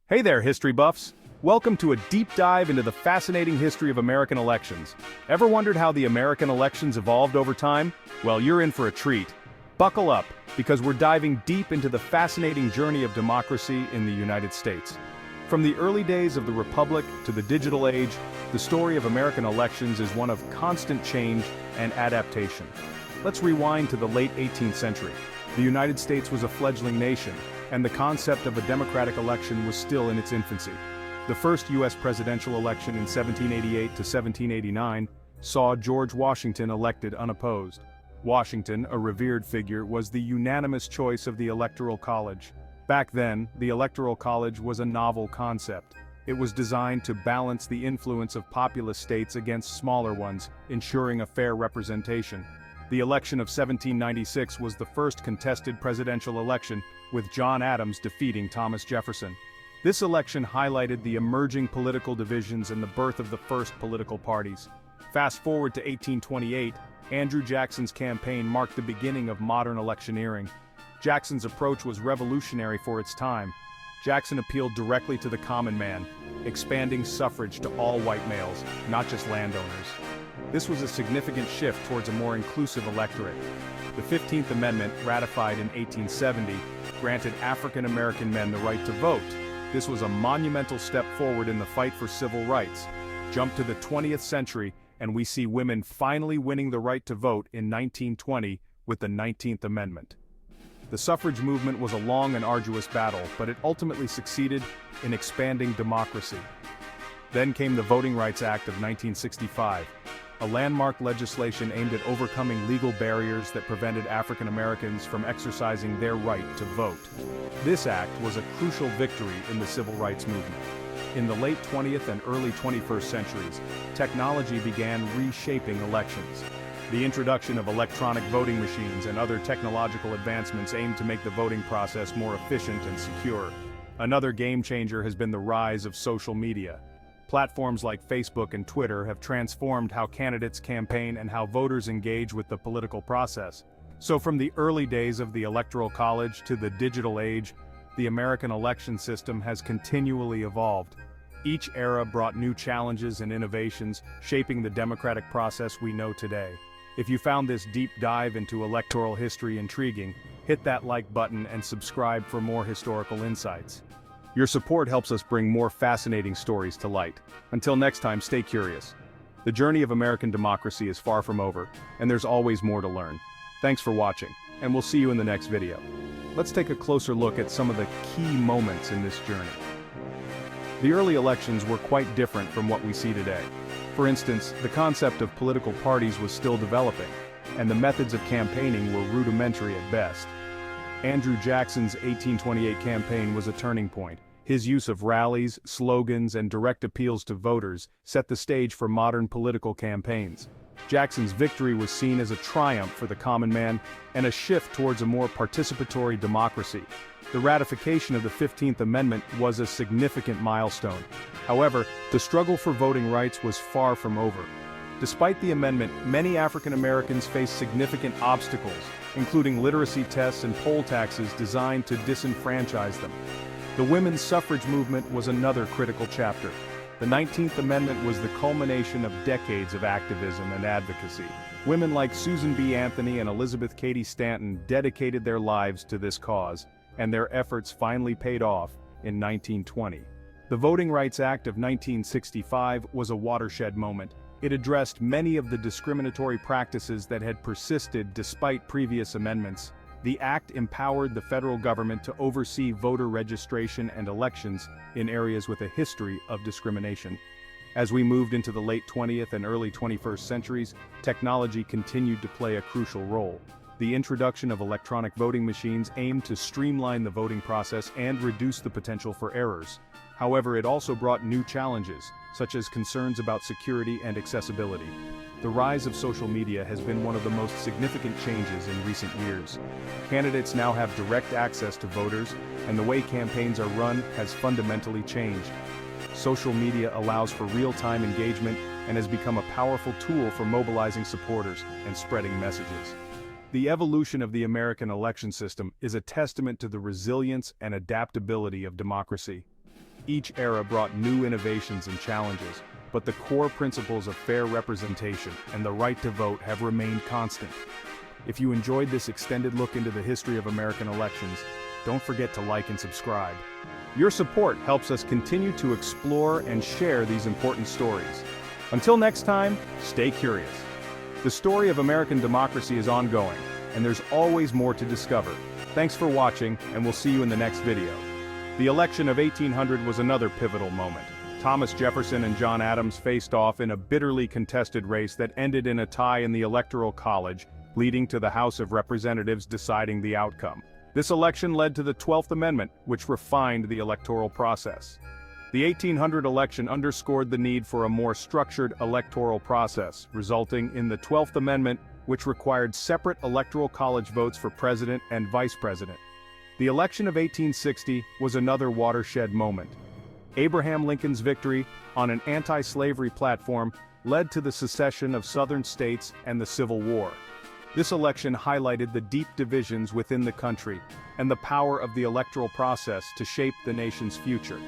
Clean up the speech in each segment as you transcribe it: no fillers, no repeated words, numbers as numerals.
Hey there, history buffs! Welcome to a deep dive into the fascinating history of American elections. Ever wondered how the American elections evolved over time? Well, you're in for a treat. Buckle up, because we're diving deep into the fascinating journey of democracy in the United States. From the early days of the Republic to the digital age, the story of American elections is one of constant change and adaptation. Let's rewind to the late 18th century. The United States was a fledgling nation, and the concept of a democratic election was still in its infancy. The first U.S. presidential election in 1788 to 1789 saw George Washington elected unopposed. Washington, a revered figure, was the unanimous choice of the Electoral College. Back then, the Electoral College was a novel concept. It was designed to balance the influence of populous states against smaller ones, ensuring a fair representation. The election of 1796 was the first contested presidential election, with John Adams defeating Thomas Jefferson. This election highlighted the emerging political divisions and the birth of the first political parties. Fast forward to 1828, Andrew Jackson's campaign marked the beginning of modern electioneering. Jackson's approach was revolutionary for its time. Jackson appealed directly to the common man, expanding suffrage to all white males, not just landowners. This was a significant shift towards a more inclusive electorate. The 15th Amendment, ratified in 1870, granted African American men the right to vote. This was a monumental step forward in the fight for civil rights. Jump to the 20th century, and we see women finally winning the right to vote in 1920 with the 19th Amendment. The suffrage movement was a long and arduous battle, but it ultimately succeeded in expanding democracy. Then came the Voting Rights Act of 1965, a landmark legislation aimed at overcoming legal barriers that prevented African Americans from exercising their right to vote. This act was a crucial victory in the civil rights movement. In the late 20th and early 21st centuries, technology began reshaping elections. The introduction of electronic voting machines and other technological advancements aimed to make the voting process more efficient and secure. Another game changer has been the rise of social media. Platforms like Facebook and Twitter have transformed how candidates campaign and how voters engage with the political process. So from the early days of the Electoral College to the digital age, the American election system has continually evolved. Each era brought new challenges and innovations, shaping the democratic process we know today. If you found this deep dive into electoral history intriguing, hit that like button and subscribe for more historical insights. Your support helps us bring more fascinating stories to light. Until next time, stay curious. The journey of American democracy is far from over, and there's always more to learn. Thanks for watching, and we'll see you in the next video. Let's take a closer look at some of the key moments in this journey. The early elections were quite different from what we see today. For instance, the concept of political parties was still developing, and the methods of campaigning were rudimentary at best. Andrew Jackson's 1828 campaign was a turning point. His use of rallies, slogans, and direct appeals to voters set the stage for modern political campaigns. Jackson's victory was seen as a triumph for the common man and a shift towards a more participatory democracy. The ratification of the 15th Amendment was a significant milestone. However, the struggle for voting rights was far from over. Despite the amendment, many African Americans faced significant obstacles, including literacy tests and poll taxes designed to disenfranchise them. The women's suffrage movement was another critical chapter. The 19th Amendment was the culmination of decades of activism and advocacy. Women like Susan B. Anthony and Elizabeth Cady Stanton dedicated their lives to this cause, and their efforts finally paid off in 1920. The Voting Rights Act of 1965 was a watershed moment. It addressed many of the discriminatory practices that had persisted despite previous amendments. The act empowered the federal government to oversee voter registration and elections in areas with a history of discrimination. As we moved into the late 20th and early 21st centuries, technology continued to play a crucial role. The introduction of electronic voting machines aimed to streamline the voting process and reduce the potential for errors. However, it also brought new challenges, such as concerns about security and accessibility. The rise of social media has been one of the most significant changes in recent years. Candidates now have direct access to voters, and the way campaigns are run has fundamentally changed. Social media allows for real-time engagement and has become a powerful tool for mobilizing supporters and spreading messages. The evolution of the American election system is a testament to the resilience and adaptability of democracy. Each era brought new innovations and challenges, but the core principles of fair representation and the right to vote have remained constant. If you enjoyed this extended look into the history of American elections, don't forget to like and subscribe. Your support helps us continue to explore and share these important stories. Until next time, stay curious. The story of American democracy is ongoing, and there's always more to discover. Thanks for watching, and we'll see you in the next video. The election of 1800 was another pivotal moment. Thomas Jefferson and John Adams faced off in a bitterly contested race that ended in a tie in the Electoral College, leading to the House of Representatives deciding the outcome. This election led to the 12th Amendment, which refined the electoral process. The 1800 election underscored the need for a more structured electoral process, resulting in the 12th Amendment, which required separate electoral college votes for president and vice president. The election of 1860 was another watershed moment. Abraham Lincoln's victory, on an anti-slavery platform, led to the secession of Southern states and the Civil War. This election highlighted the deep divisions within the country and the power of the electoral process to shape the nation's future.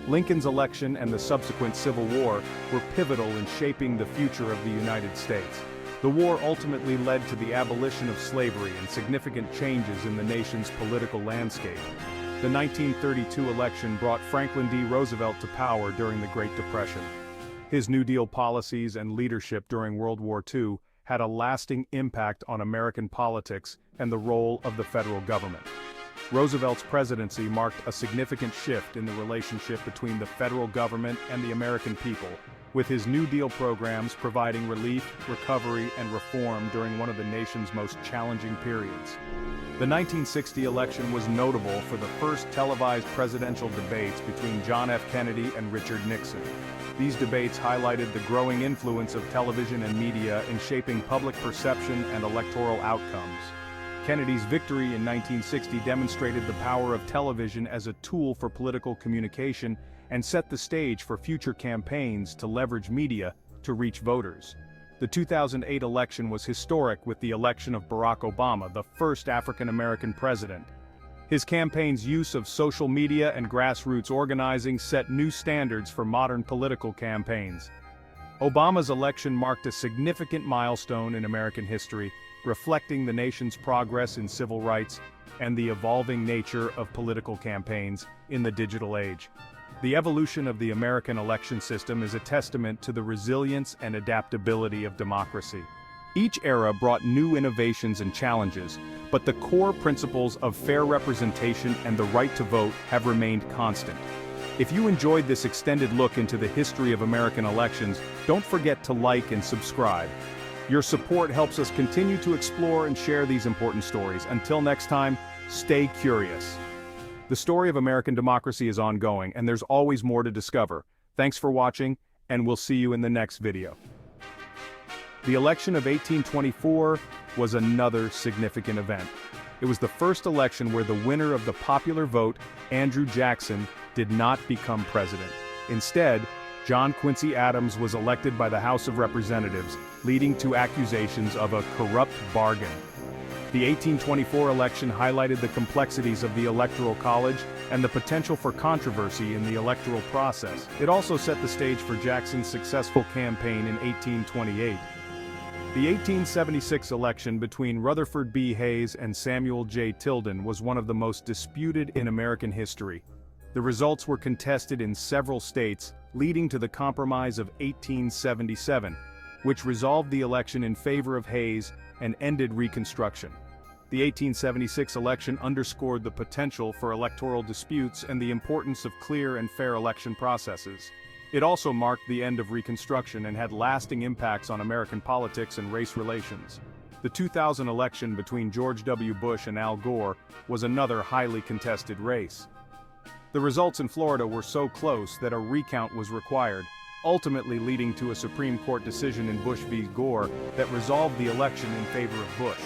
Lincoln's election and the subsequent Civil War were pivotal in shaping the future of the United States. The war ultimately led to the abolition of slavery and significant changes in the nation's political landscape. The 1932 election brought Franklin D. Roosevelt to power during the Great Depression. His New Deal policies and leadership during World War II had a lasting impact on American politics and the role of the federal government. Roosevelt's presidency marked a significant shift in the relationship between the federal government and the American people, with his New Deal programs providing relief, recovery, and reform during one of the nation's most challenging periods. The 1960 election was notable for the first televised presidential debates between John F. Kennedy and Richard Nixon. These debates highlighted the growing influence of television and media in shaping public perception and electoral outcomes. Kennedy's victory in 1960 demonstrated the power of television as a tool for political communication and set the stage for future campaigns to leverage media to reach voters. The 2008 election was historic with the election of Barack Obama, the first African-American president. His campaign's use of social media and grassroots organizing set new standards for modern political campaigns. Obama's election marked a significant milestone in American history, reflecting the nation's progress in civil rights and the evolving nature of political campaigns in the digital age. The evolution of the American election system is a testament to the resilience and adaptability of democracy. Each era brought new innovations and challenges, but the core principles of fair representation and the right to vote have remained constant. If you enjoyed this extended look into the history of American elections, don't forget to like and subscribe. Your support helps us continue to explore and share these important stories. Until next time, stay curious. The story of American democracy is ongoing, and there's always more to discover. Thanks for watching, and we'll see you in the next video. The election of 1824 was another significant event. It was the first election where the winner of the popular vote, Andrew Jackson, did not become president. Instead, John Quincy Adams was elected by the House of Representatives, leading to accusations of a corrupt bargain. The 1824 election highlighted the complexities of the Electoral College and the potential for controversy in the electoral process. It also set the stage for Jackson's successful campaign in 1828. The 1876 election between Rutherford B. Hayes and Samuel J. Tilden was one of the most disputed in American history. The results were contested in several states, leading to the Compromise of 1877, which resolved the election in favor of Hayes and ended Reconstruction. The 1876 election underscored the potential for electoral disputes and the importance of clear and fair election processes. It also marked the end of Reconstruction and had lasting impacts on American politics and race relations. The 2000 election between George W. Bush and Al Gore was another highly contested race. The results in Florida were so close that a recount was required, ultimately leading to a Supreme Court decision in Bush v. Gore that resolved the election in favor of Bush.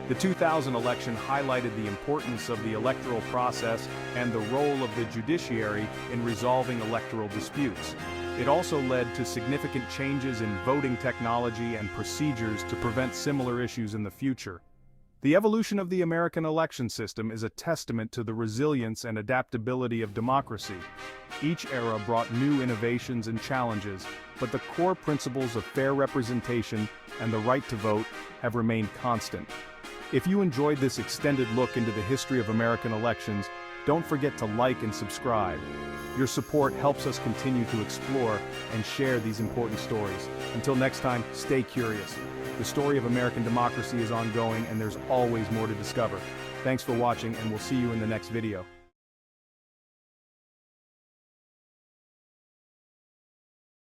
The 2000 election highlighted the importance of the electoral process and the role of the judiciary in resolving electoral disputes. It also led to significant changes in voting technology and procedures to prevent similar issues in the future. The evolution of the American election system is a testament to the resilience and adaptability of democracy. Each era brought new innovations and challenges, but the core principles of fair representation and the right to vote have remained constant. If you enjoyed this extended look into the history of American elections, don't forget to like and subscribe. Your support helps us continue to explore and share these important stories. Until next time, stay curious. The story of American democracy is ongoing and there's always more to discover. Thanks for watching and we'll see you in the next video.